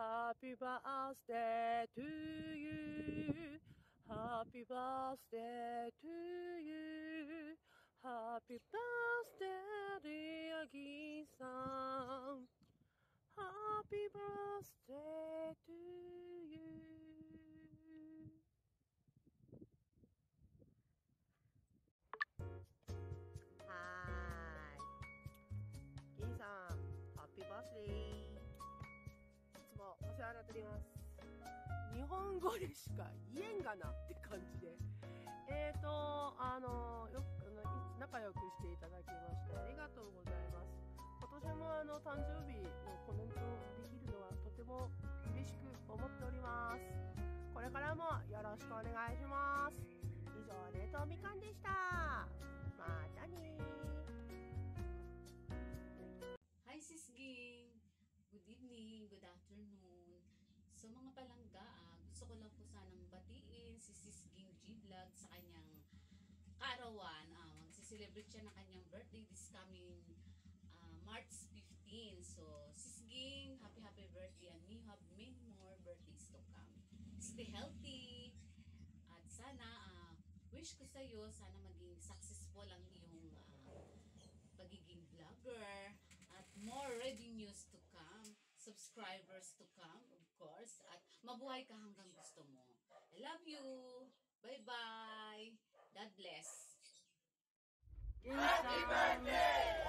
Happy birthday to you. Happy birthday to you. Happy birthday, dear Gin-san. Happy birthday to you. Hi. Gin-san, happy birthday. いつもお世話になっております。日本語でしか言えんがなって感じで。仲良くしていただきましてありがとうございます。今年も誕生日のコメントできるのはとても嬉しく思っております。これからもよろしくお願いします。以上、冷凍みかんでした。またね。Hi Sis Ging! Good evening, good afternoon. So mga palangga, gusto ko lang po sanang batiin si Sis Ging G-Vlog sa kanyang karawan. Magsiselebrate siya ng kanyang birthday this coming March 15. So Sis Ging, happy birthday and may you have many more birthdays to come. Stay healthy at sana wish ko sa'yo, sana maging successful ang iyong pagiging vlogger at more revenues to come, subscribers to come, of course, at mabuhay ka hanggang gusto mo. I love you! Bye-bye! God bless! Happy birthday!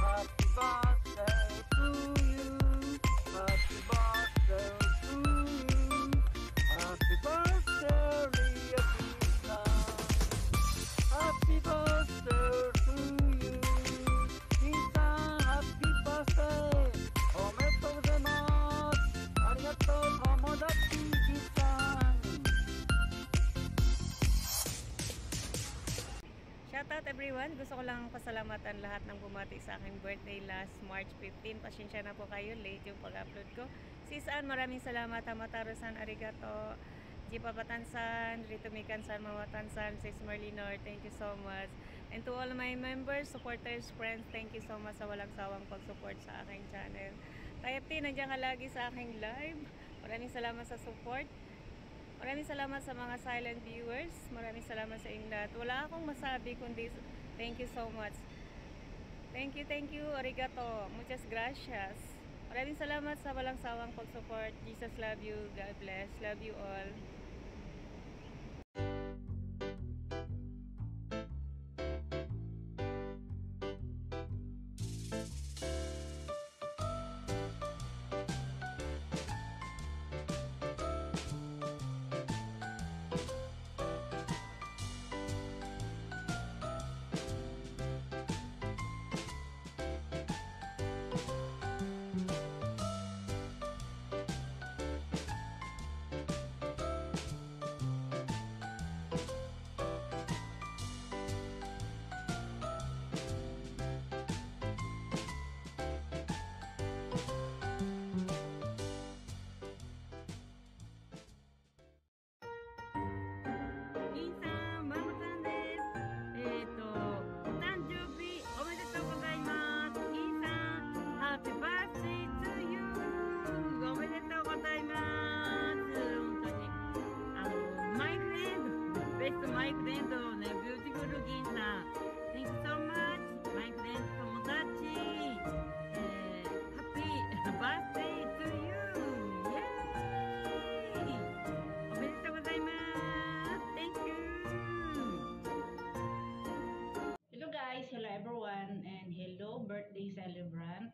Happy birthday to you. Happy birthday to you. Happy birthday, dear Gin-san. Happy birthday to you. Gin-san, happy birthday. おめでとうございます。ありがとう、友達Gin-san. Shoutout everyone! Gusto ko lang pasalamatan lahat ng bumati sa aking birthday last March 15. Pasensya na po kayo, late yung pag-upload ko. Sis Ann, maraming salamat. Hamataru-san, arigato. Jipa Batansan, Rito Mikan-san, Mawatansan, Sis Marlinor, thank you so much. And to all my members, supporters, friends, thank you so much sa walang sawang pag-support sa aking channel. Tayapti, nandiyan ka lagi sa aking live. Maraming salamat sa support. Maraming salamat sa mga silent viewers. Maraming salamat sa inyong lahat. Wala akong masabi kundi thank you so much. Thank you, arigato. Muchas gracias. Maraming salamat sa walang sawang pag-support. Jesus love you. God bless. Love you all. My friend, beautiful Gin-san. Thank you so much, my friend Tomodachi. Happy birthday to you. Yay! Omedetou gozaimasu. Thank you. Hello guys, hello everyone, and hello birthday celebrant.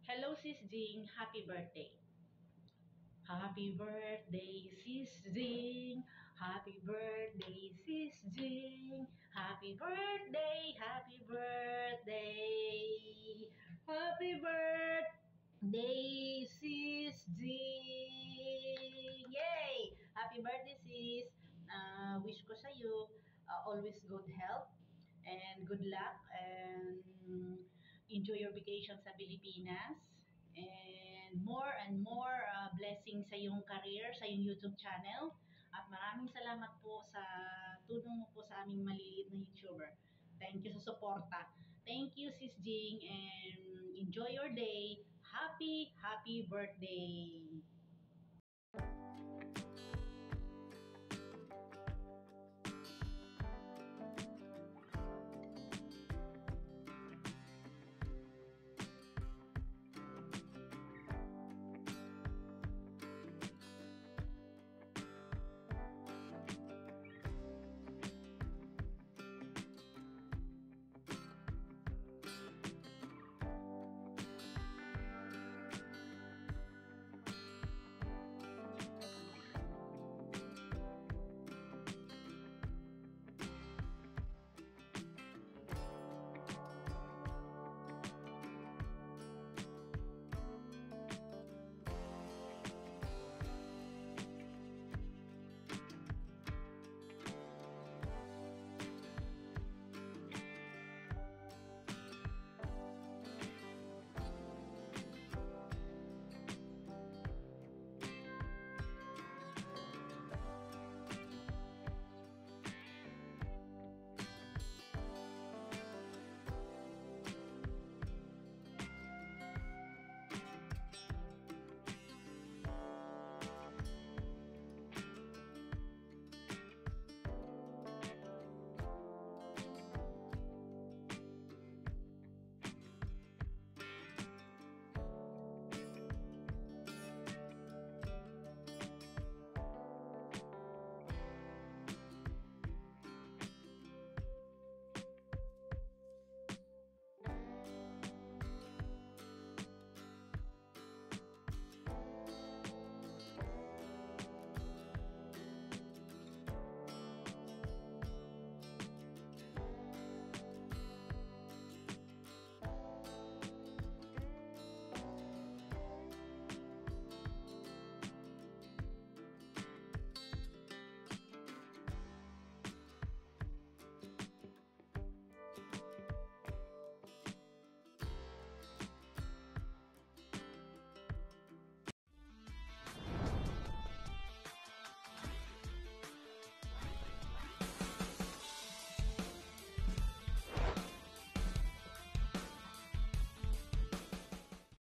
Hello Sis Jing, happy birthday. Happy birthday, Sis Jing. Happy birthday, Sis Jing. Happy birthday, happy birthday. Happy birthday, Sis Jing. Yay! Happy birthday, sis. Wish ko sa'yo always good health and good luck and enjoy your vacation sa Pilipinas. And more blessings sa iyong career, sa iyong YouTube channel. At maraming salamat po sa tulong mo po sa aming maliliit na YouTuber. Thank you sa suporta. Thank you, Sis Jing, and enjoy your day. Happy birthday!